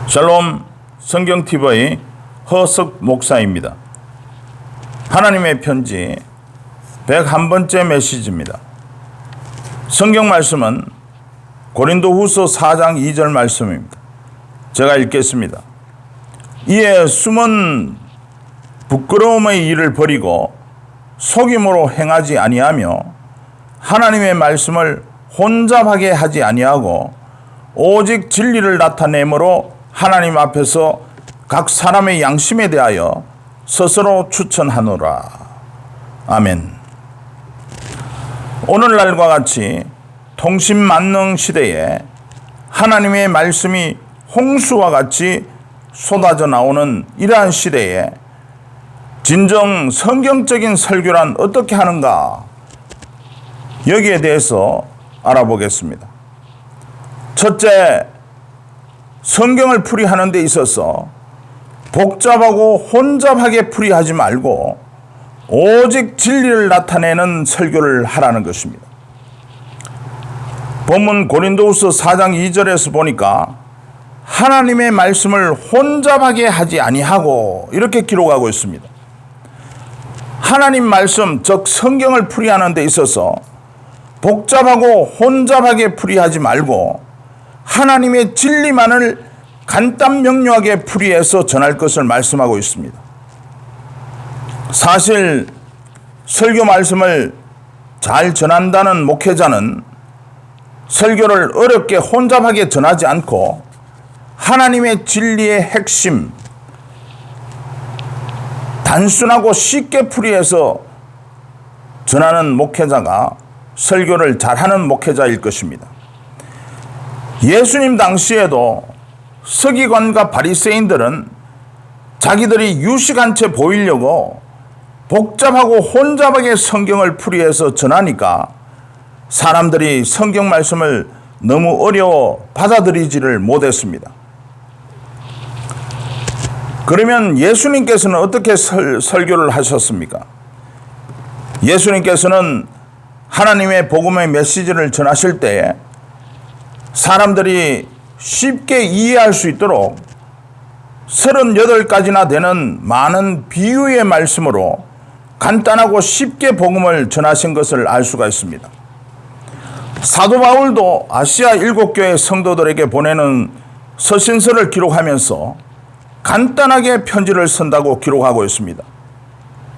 샬롬 성경TV 허석 목사입니다. 하나님의 편지 101번째 메시지입니다. 성경 말씀은 고린도후서 4장 2절 말씀입니다. 제가 읽겠습니다. 이에 숨은 부끄러움의 일을 버리고 속임으로 행하지 아니하며 하나님의 말씀을 혼잡하게 하지 아니하고 오직 진리를 나타내므로 하나님 앞에서 각 사람의 양심에 대하여 스스로 추천하노라. 아멘. 오늘날과 같이 통신만능 시대에 하나님의 말씀이 홍수와 같이 쏟아져 나오는 이러한 시대에 진정 성경적인 설교란 어떻게 하는가? 여기에 대해서 알아보겠습니다. 첫째, 성경을 풀이하는 데 있어서 복잡하고 혼잡하게 풀이하지 말고 오직 진리를 나타내는 설교를 하라는 것입니다. 본문 고린도후서 4장 2절에서 보니까 하나님의 말씀을 혼잡하게 하지 아니하고 이렇게 기록하고 있습니다. 하나님 말씀, 즉 성경을 풀이하는 데 있어서 복잡하고 혼잡하게 풀이하지 말고 하나님의 진리만을 간단 명료하게 풀이해서 전할 것을 말씀하고 있습니다. 사실 설교 말씀을 잘 전한다는 목회자는 설교를 어렵게 혼잡하게 전하지 않고 하나님의 진리의 핵심, 단순하고 쉽게 풀이해서 전하는 목회자가 설교를 잘하는 목회자일 것입니다. 예수님 당시에도 서기관과 바리새인들은 자기들이 유식한 채 보이려고 복잡하고 혼잡하게 성경을 풀이해서 전하니까 사람들이 성경 말씀을 너무 어려워 받아들이지를 못했습니다. 그러면 예수님께서는 어떻게 설교를 하셨습니까? 예수님께서는 하나님의 복음의 메시지를 전하실 때에 사람들이 쉽게 이해할 수 있도록 38가지나 되는 많은 비유의 말씀으로 간단하고 쉽게 복음을 전하신 것을 알 수가 있습니다. 사도 바울도 아시아 7교회 성도들에게 보내는 서신서를 기록하면서 간단하게 편지를 쓴다고 기록하고 있습니다.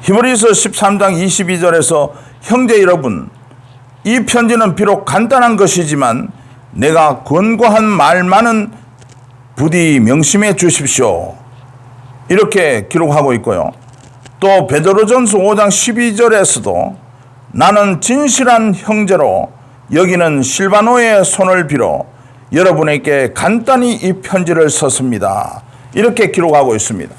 히브리서 13장 22절에서 형제 여러분, 이 편지는 비록 간단한 것이지만 내가 권고한 말만은 부디 명심해 주십시오. 이렇게 기록하고 있고요. 또 베드로전서 5장 12절에서도 나는 진실한 형제로 여기는 실바노의 손을 빌어 여러분에게 간단히 이 편지를 썼습니다. 이렇게 기록하고 있습니다.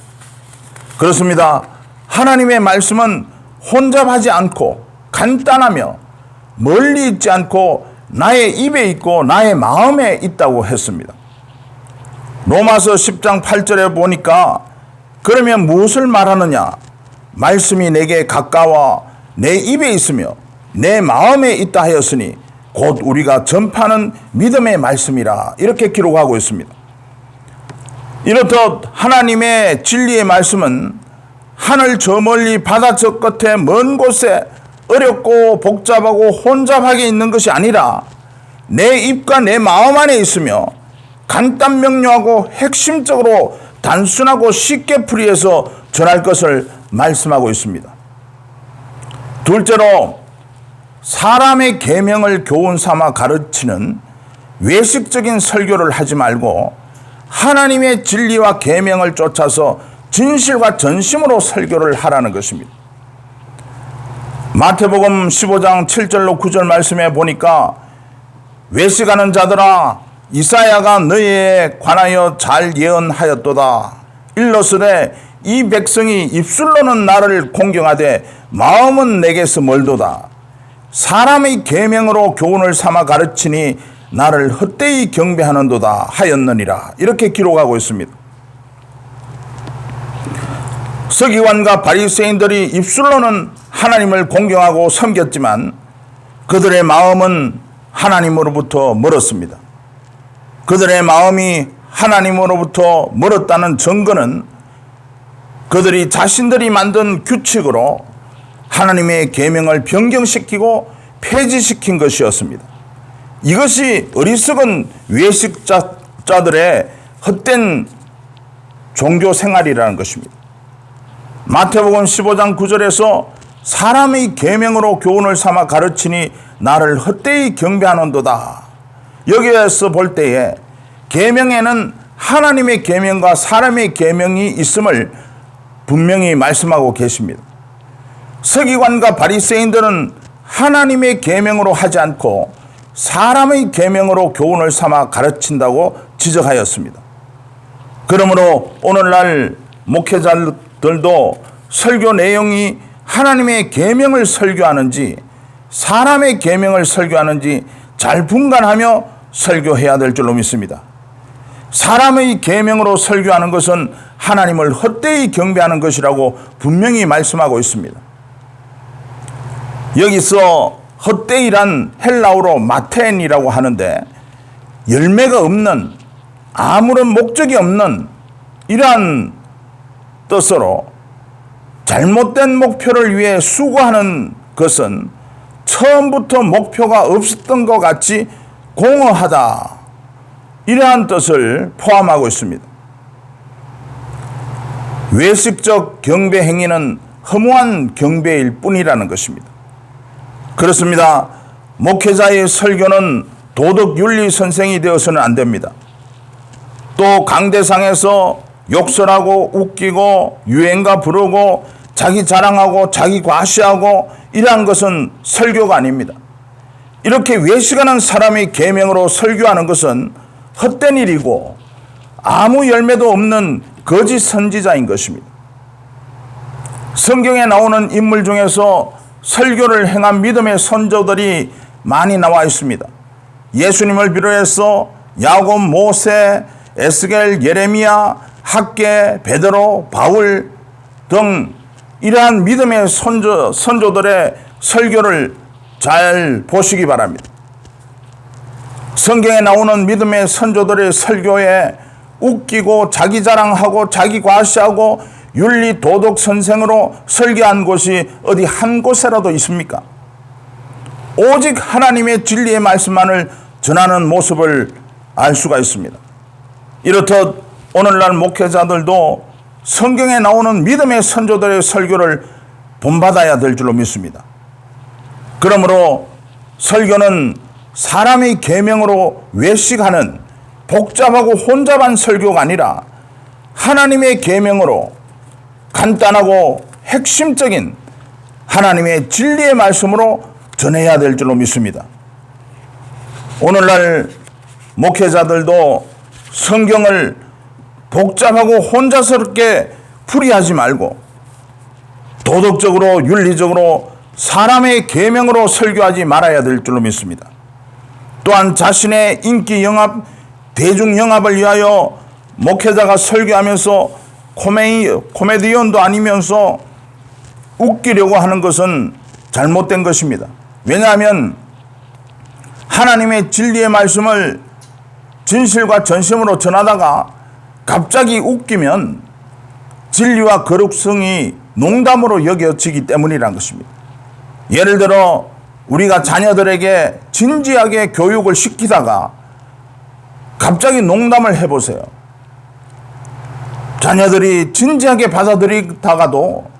그렇습니다. 하나님의 말씀은 혼잡하지 않고 간단하며 멀리 있지 않고 나의 입에 있고 나의 마음에 있다고 했습니다. 로마서 10장 8절에 보니까 그러면 무엇을 말하느냐? 말씀이 내게 가까워 내 입에 있으며 내 마음에 있다 하였으니 곧 우리가 전파하는 믿음의 말씀이라. 이렇게 기록하고 있습니다. 이렇듯 하나님의 진리의 말씀은 하늘 저 멀리 바다 저 끝에 먼 곳에 어렵고 복잡하고 혼잡하게 있는 것이 아니라 내 입과 내 마음 안에 있으며 간단 명료하고 핵심적으로 단순하고 쉽게 풀이해서 전할 것을 말씀하고 있습니다. 둘째로 사람의 계명을 교훈 삼아 가르치는 외식적인 설교를 하지 말고 하나님의 진리와 계명을 쫓아서 진실과 전심으로 설교를 하라는 것입니다. 마태복음 15장 7절로 9절 말씀에 보니까 외식하는 자들아 이사야가 너희에 관하여 잘 예언하였도다. 일러스되 이 백성이 입술로는 나를 공경하되 마음은 내게서 멀도다. 사람의 계명으로 교훈을 삼아 가르치니 나를 헛되이 경배하는도다 하였느니라. 이렇게 기록하고 있습니다. 서기관과 바리새인들이 입술로는 하나님을 공경하고 섬겼지만 그들의 마음은 하나님으로부터 멀었습니다. 그들의 마음이 하나님으로부터 멀었다는 증거는 그들이 자신들이 만든 규칙으로 하나님의 계명을 변경시키고 폐지시킨 것이었습니다. 이것이 어리석은 외식자들의 헛된 종교 생활이라는 것입니다. 마태복음 15장 9절에서 사람의 계명으로 교훈을 삼아 가르치니 나를 헛되이 경배하는도다. 여기에서 볼 때에 계명에는 하나님의 계명과 사람의 계명이 있음을 분명히 말씀하고 계십니다. 서기관과 바리새인들은 하나님의 계명으로 하지 않고 사람의 계명으로 교훈을 삼아 가르친다고 지적하였습니다. 그러므로 오늘날 목회자들도 설교 내용이 하나님의 계명을 설교하는지 사람의 계명을 설교하는지 잘 분간하며 설교해야 될 줄로 믿습니다. 사람의 계명으로 설교하는 것은 하나님을 헛되이 경배하는 것이라고 분명히 말씀하고 있습니다. 여기서 헛되이란 헬라어로 마텐이라고 하는데 열매가 없는 아무런 목적이 없는 이러한 뜻으로 잘못된 목표를 위해 수고하는 것은 처음부터 목표가 없었던 것 같이 공허하다. 이러한 뜻을 포함하고 있습니다. 외식적 경배 행위는 허무한 경배일 뿐이라는 것입니다. 그렇습니다. 목회자의 설교는 도덕 윤리 선생이 되어서는 안 됩니다. 또 강대상에서 욕설하고 웃기고 유행가 부르고 자기 자랑하고 자기 과시하고 이러한 것은 설교가 아닙니다. 이렇게 외식하는 사람이 계명으로 설교하는 것은 헛된 일이고 아무 열매도 없는 거짓 선지자인 것입니다. 성경에 나오는 인물 중에서 설교를 행한 믿음의 선조들이 많이 나와 있습니다. 예수님을 비롯해서 야곱, 모세, 에스겔, 예레미야, 학개, 베드로, 바울 등 이러한 믿음의 선조들의 설교를 잘 보시기 바랍니다. 성경에 나오는 믿음의 선조들의 설교에 웃기고 자기 자랑하고 자기 과시하고 윤리 도덕 선생으로 설교한 곳이 어디 한 곳에라도 있습니까? 오직 하나님의 진리의 말씀만을 전하는 모습을 알 수가 있습니다. 이렇듯 오늘날 목회자들도 성경에 나오는 믿음의 선조들의 설교를 본받아야 될 줄로 믿습니다. 그러므로 설교는 사람의 계명으로 외식하는 복잡하고 혼잡한 설교가 아니라 하나님의 계명으로 간단하고 핵심적인 하나님의 진리의 말씀으로 전해야 될 줄로 믿습니다. 오늘날 목회자들도 성경을 복잡하고 혼자스럽게 풀이하지 말고 도덕적으로 윤리적으로 사람의 계명으로 설교하지 말아야 될 줄로 믿습니다. 또한 자신의 인기 영합, 대중 영합을 위하여 목회자가 설교하면서 코미디언도 아니면서 웃기려고 하는 것은 잘못된 것입니다. 왜냐하면 하나님의 진리의 말씀을 진실과 전심으로 전하다가 갑자기 웃기면 진리와 거룩성이 농담으로 여겨지기 때문이라는 것입니다. 예를 들어 우리가 자녀들에게 진지하게 교육을 시키다가 갑자기 농담을 해보세요. 자녀들이 진지하게 받아들이다가도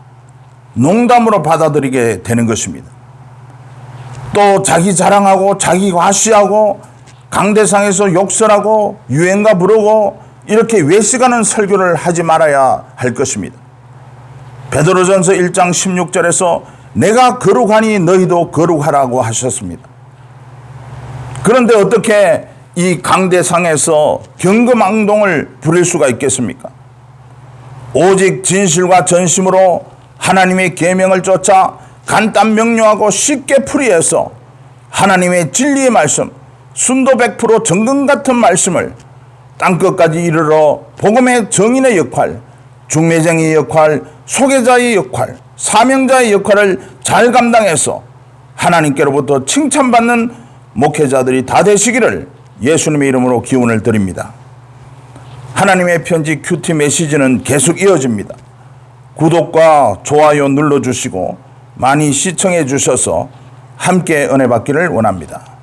농담으로 받아들이게 되는 것입니다. 또 자기 자랑하고 자기 과시하고 강대상에서 욕설하고 유행가 부르고 이렇게 외식하는 설교를 하지 말아야 할 것입니다. 베드로전서 1장 16절에서 내가 거룩하니 너희도 거룩하라고 하셨습니다. 그런데 어떻게 이 강대상에서 경거망동을 부릴 수가 있겠습니까? 오직 진실과 전심으로 하나님의 계명을 쫓아 간단 명료하고 쉽게 풀이해서 하나님의 진리의 말씀, 순도 100% 정금 같은 말씀을 땅끝까지 이르러 복음의 정인의 역할, 중매쟁이의 역할, 소개자의 역할, 사명자의 역할을 잘 감당해서 하나님께로부터 칭찬받는 목회자들이 다 되시기를 예수님의 이름으로 기원을 드립니다. 하나님의 편지 큐티 메시지는 계속 이어집니다. 구독과 좋아요 눌러주시고 많이 시청해 주셔서 함께 은혜 받기를 원합니다.